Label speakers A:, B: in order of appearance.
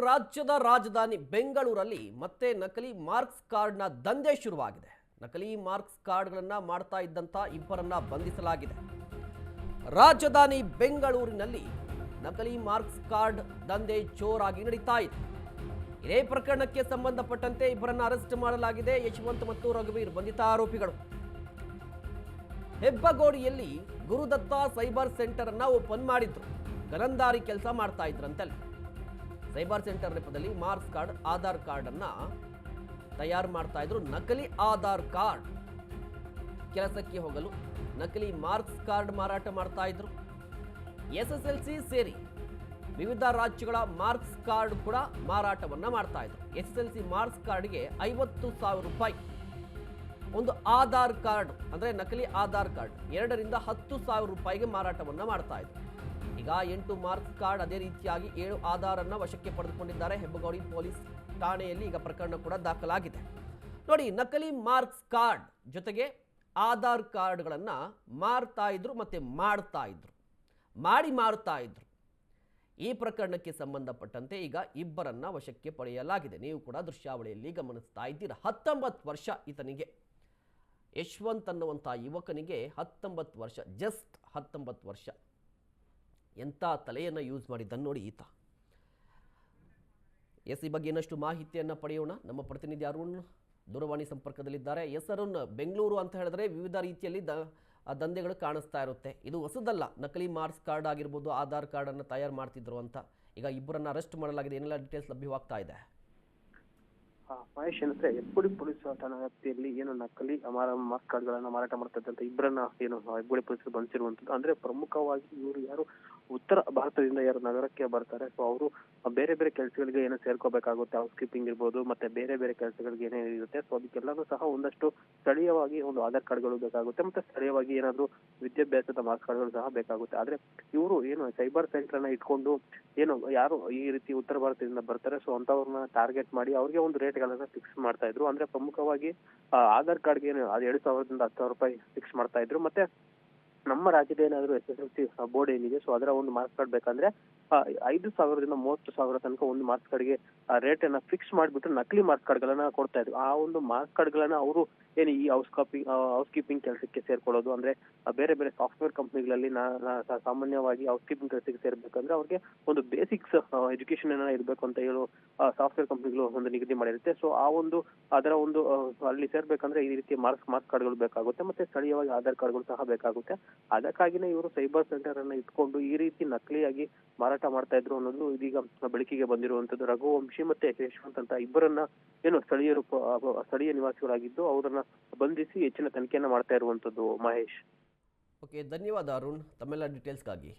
A: ರಾಜ್ಯದ ರಾಜಧಾನಿ ಬೆಂಗಳೂರಲ್ಲಿ ಮತ್ತೆ ನಕಲಿ ಮಾರ್ಕ್ಸ್ ಕಾರ್ಡ್ನ ದಂಧೆ ಶುರುವಾಗಿದೆ. ನಕಲಿ ಮಾರ್ಕ್ಸ್ ಕಾರ್ಡ್ಗಳನ್ನು ಮಾಡ್ತಾ ಇದ್ದಂಥ ಇಬ್ಬರನ್ನ ಬಂಧಿಸಲಾಗಿದೆ. ರಾಜಧಾನಿ ಬೆಂಗಳೂರಿನಲ್ಲಿ ನಕಲಿ ಮಾರ್ಕ್ಸ್ ಕಾರ್ಡ್ ದಂಧೆ ಜೋರಾಗಿ ನಡೀತಾ ಇದೆ. ಇದೇ ಪ್ರಕರಣಕ್ಕೆ ಸಂಬಂಧಪಟ್ಟಂತೆ ಇಬ್ಬರನ್ನ ಅರೆಸ್ಟ್ ಮಾಡಲಾಗಿದೆ. ಯಶವಂತ್ ಮತ್ತು ರಘುವೀರ್ ಬಂಧಿತ ಆರೋಪಿಗಳು. ಹೆಬ್ಬಗೋಡಿಯಲ್ಲಿ ಗುರುದತ್ತ ಸೈಬರ್ ಸೆಂಟರ್ ಅನ್ನ ಓಪನ್ ಮಾಡಿದ್ರು. ಗಲಂದಾರಿ ಕೆಲಸ ಮಾಡ್ತಾ ಇದ್ರಂತಲ್ಲಿ. ಸೈಬರ್ ಸೆಂಟರ್ ನೆಪದಲ್ಲಿ ಮಾರ್ಕ್ಸ್ ಕಾರ್ಡ್, ಆಧಾರ್ ಕಾರ್ಡ್ ಅನ್ನ ತಯಾರು ಮಾಡ್ತಾ ಇದ್ರು. ನಕಲಿ ಆಧಾರ್ ಕಾರ್ಡ್ ಕೆಲಸಕ್ಕೆ ಹೋಗಲು ನಕಲಿ ಮಾರ್ಕ್ಸ್ ಕಾರ್ಡ್ ಮಾರಾಟ ಮಾಡ್ತಾ ಇದ್ರು. SSLC ಸೇರಿ ವಿವಿಧ ರಾಜ್ಯಗಳ ಮಾರ್ಕ್ಸ್ ಕಾರ್ಡ್ ಕೂಡ ಮಾರಾಟವನ್ನ ಮಾಡ್ತಾ ಇದ್ರು. SSLC ಮಾರ್ಕ್ಸ್ ಕಾರ್ಡ್ಗೆ 50,000 ರೂಪಾಯಿ, ಒಂದು ಆಧಾರ್ ಕಾರ್ಡ್ ಅಂದ್ರೆ ನಕಲಿ ಆಧಾರ್ ಕಾರ್ಡ್ 2ರಿಂದ 10,000 ರೂಪಾಯಿಗೆ ಮಾರಾಟವನ್ನ ಮಾಡ್ತಾ ಇದ್ರು. ಈಗ 8 ಮಾರ್ಕ್ಸ್ ಕಾರ್ಡ್, ಅದೇ ರೀತಿಯಾಗಿ 7 ಆಧಾರ್ ಅನ್ನ ವಶಕ್ಕೆ ಪಡೆದುಕೊಂಡಿದ್ದಾರೆ. ಹೆಬ್ಬಗೋಡಿ ಪೊಲೀಸ್ ಠಾಣೆಯಲ್ಲಿ ಈಗ ಪ್ರಕರಣ ಕೂಡ ದಾಖಲಾಗಿದೆ. ನೋಡಿ, ನಕಲಿ ಮಾರ್ಕ್ಸ್ ಕಾರ್ಡ್ ಜೊತೆಗೆ ಆಧಾರ್ ಕಾರ್ಡ್ಗಳನ್ನ ಮಾರ್ತಾ ಇದ್ರು ಮತ್ತೆ ಮಾರ್ತಾ ಇದ್ರು. ಈ ಪ್ರಕರಣಕ್ಕೆ ಸಂಬಂಧಪಟ್ಟಂತೆ ಈಗ ಇಬ್ಬರನ್ನ ವಶಕ್ಕೆ ಪಡೆಯಲಾಗಿದೆ. ನೀವು ಕೂಡ ದೃಶ್ಯಾವಳಿಯಲ್ಲಿ ಗಮನಿಸ್ತಾ ಇದ್ದೀರಾ. 19 ವರ್ಷ ಈತನಿಗೆ, ಯಶವಂತ್ ಅನ್ನುವಂಥ ಯುವಕನಿಗೆ 19 ವರ್ಷ, ಜಸ್ಟ್ 19 ವರ್ಷ. ಎಂಥ ತಲೆಯನ್ನು ಯೂಸ್ ಮಾಡಿದ್ದನ್ನು ನೋಡಿ ಈತ. ಈ ಬಗ್ಗೆ ಇನ್ನಷ್ಟು ಮಾಹಿತಿಯನ್ನು ಪಡೆಯೋಣ. ನಮ್ಮ ಪ್ರತಿನಿಧಿ ಅರುಣ್ ದೂರವಾಣಿ ಸಂಪರ್ಕದಲ್ಲಿದ್ದಾರೆ. ಅರುಣ್, ಬೆಂಗಳೂರು ಅಂತ ಹೇಳಿದ್ರೆ ವಿವಿಧ ರೀತಿಯಲ್ಲಿ ದಂಧೆಗಳು ಕಾಣಿಸ್ತಾ ಇರುತ್ತೆ. ಇದು ಹೊಸದಲ್ಲ. ನಕಲಿ ಮಾರ್ಕ್ಸ್ ಕಾರ್ಡ್ ಆಗಿರ್ಬೋದು, ಆಧಾರ್ ಕಾರ್ಡ್ ಅನ್ನು ತಯಾರು ಮಾಡ್ತಿದ್ರು ಅಂತ. ಈಗ ಇಬ್ಬರನ್ನ ಅರೆಸ್ಟ್ ಮಾಡಲಾಗಿದೆ. ಏನೆಲ್ಲ ಡೀಟೇಲ್ಸ್ ಲಭ್ಯವಾಗ್ತಾ ಇದೆ?
B: ಮಹೇಶ್, ಏನಂದ್ರೆ ಹೆಬ್ಬಗೋಡಿ ಪೊಲೀಸ್ ಠಾಣಾ ವ್ಯಾಪ್ತಿಯಲ್ಲಿ ಏನು ನಕಲಿ ಮಾರ್ಕ್ಸ್ ಕಾರ್ಡ್ಗಳನ್ನ ಮಾರಾಟ ಮಾಡ್ತಾ ಇದ್ದಂತ ಇಬ್ಬರನ್ನ ಏನು ಹೆಬ್ಬಗೋಡಿ ಪೊಲೀಸರು ಬಂಧಿಸಿರುವಂತದ್ದು. ಅಂದ್ರೆ ಪ್ರಮುಖವಾಗಿ ಇವರು ಯಾರು ಉತ್ತರ ಭಾರತದಿಂದ ಯಾರು ನಗರಕ್ಕೆ ಬರ್ತಾರೆ, ಸೊ ಅವರು ಬೇರೆ ಬೇರೆ ಕೆಲಸಗಳಿಗೆ ಏನೋ ಸೇರ್ಕೋಬೇಕಾಗುತ್ತೆ. ಹೌಸ್ ಕೀಪಿಂಗ್ ಇರ್ಬೋದು, ಮತ್ತೆ ಬೇರೆ ಬೇರೆ ಕೆಲಸಗಳಿಗೆ ಏನೇನು ಇರುತ್ತೆ, ಸೊ ಅದಕ್ಕೆಲ್ಲಾನು ಸಹ ಒಂದಷ್ಟು ಸ್ಥಳೀಯವಾಗಿ ಒಂದು ಆಧಾರ್ ಕಾರ್ಡ್ಗಳು ಬೇಕಾಗುತ್ತೆ. ಮತ್ತೆ ಸ್ಥಳೀಯವಾಗಿ ಏನಾದ್ರು ವಿದ್ಯಾಭ್ಯಾಸದ ಮಾರ್ಕ್ಸ್ ಕಾರ್ಡ್ಗಳು ಸಹ ಬೇಕಾಗುತ್ತೆ. ಆದ್ರೆ ಇವರು ಏನು ಸೈಬರ್ ಸೆಂಟರ್ ಅನ್ನ ಇಟ್ಕೊಂಡು ಏನು ಯಾರು ಈ ರೀತಿ ಉತ್ತರ ಭಾರತದಿಂದ ಬರ್ತಾರೆ, ಸೊ ಅಂತವ್ರನ್ನ ಟಾರ್ಗೆಟ್ ಮಾಡಿ ಅವ್ರಿಗೆ ಒಂದು ರೇಟ್ ಗಳನ್ನ ಫಿಕ್ಸ್ ಮಾಡ್ತಾ ಇದ್ರು. ಅಂದ್ರೆ ಪ್ರಮುಖವಾಗಿ ಆಧಾರ್ ಕಾರ್ಡ್ಗೆ 7,000ದಿಂದ 10,000 ರೂಪಾಯಿ ಫಿಕ್ಸ್ ಮಾಡ್ತಾ ಇದ್ರು. ಮತ್ತೆ ನಮ್ಮ ರಾಜ್ಯದ ಏನಾದ್ರು SSLC ಬೋರ್ಡ್ ಏನಿದೆ, ಸೊ ಅದರ ಒಂದು ಮಾರ್ಕ್ಸ್ ಕಾರ್ಡ್ ಬೇಕಂದ್ರೆ 5,000ದಿಂದ 30,000 ತನಕ ಒಂದು ಮಾರ್ಕ್ಸ್ ಕಾರ್ಡ್ಗೆ ರೇಟ್ ಅನ್ನ ಫಿಕ್ಸ್ ಮಾಡಿಬಿಟ್ಟು ನಕಲಿ ಮಾರ್ಕ್ಸ್ ಕಾರ್ಡ್ ಗಳನ್ನ ಕೊಡ್ತಾ ಇದ್ರು. ಆ ಒಂದು ಮಾರ್ಕ್ಸ್ ಕಾರ್ಡ್ ಗಳನ್ನ ಅವರು ಏನು ಈ ಹೌಸ್ ಕೀಪಿಂಗ್ ಕೆಲಸಕ್ಕೆ ಸೇರ್ಕೊಳ್ಳೋದು, ಅಂದ್ರೆ ಬೇರೆ ಬೇರೆ ಸಾಫ್ಟ್ವೇರ್ ಕಂಪ್ನಿಗಳಲ್ಲಿ ಸಾಮಾನ್ಯವಾಗಿ ಹೌಸ್ ಕೀಪಿಂಗ್ ಕೆಲಸಕ್ಕೆ ಸೇರ್ಬೇಕಂದ್ರೆ ಅವ್ರಿಗೆ ಒಂದು ಬೇಸಿಕ್ಸ್ ಎಜುಕೇಶನ್ ಏನ ಇರ್ಬೇಕು ಅಂತ ಹೇಳು ಸಾಫ್ಟ್ವೇರ್ ಕಂಪ್ನಿಗಳು ಒಂದು ನಿಗದಿ ಮಾಡಿರುತ್ತೆ. ಸೊ ಆ ಒಂದು ಅದರ ಒಂದು ಅಲ್ಲಿ ಸೇರ್ಬೇಕಂದ್ರೆ ಈ ರೀತಿ ಮಾರ್ಕ್ಸ್ ಕಾರ್ಡ್ಗಳು ಬೇಕಾಗುತ್ತೆ. ಮತ್ತೆ ಸ್ಥಳೀಯವಾಗಿ ಆಧಾರ್ ಕಾರ್ಡ್ಗಳು ಸಹ ಬೇಕಾಗುತ್ತೆ. ಅದಕ್ಕಾಗಿನೇ ಇವರು ಸೈಬರ್ ಸೆಂಟರ್ ಅನ್ನ ಇಟ್ಕೊಂಡು ಈ ರೀತಿ ನಕಲಿಯಾಗಿ ಮಾರಾಟ ಮಾಡ್ತಾ ಇದ್ರು ಅನ್ನೋದು ಇದೀಗ ಬೆಳಕಿಗೆ ಬಂದಿರುವಂತದ್ದು. ರಘುವಂಶಿ ಮತ್ತೆ ಯಶವಂತ್ ಅಂತ ಇಬ್ಬರನ್ನ ಏನು ಸ್ಥಳೀಯ ನಿವಾಸಿಗಳಾಗಿದ್ದು ಅವರನ್ನ ಬಂಧಿಸಿ ಹೆಚ್ಚಿನ ತನಿಖೆಯನ್ನ ಮಾಡ್ತಾ ಇರುವಂತದ್ದು. ಮಹೇಶ್,
A: ಓಕೆ, ಧನ್ಯವಾದ ಅರುಣ್ ತಮ್ಮೆಲ್ಲ ಡೀಟೇಲ್ಸ್ಗಾಗಿ.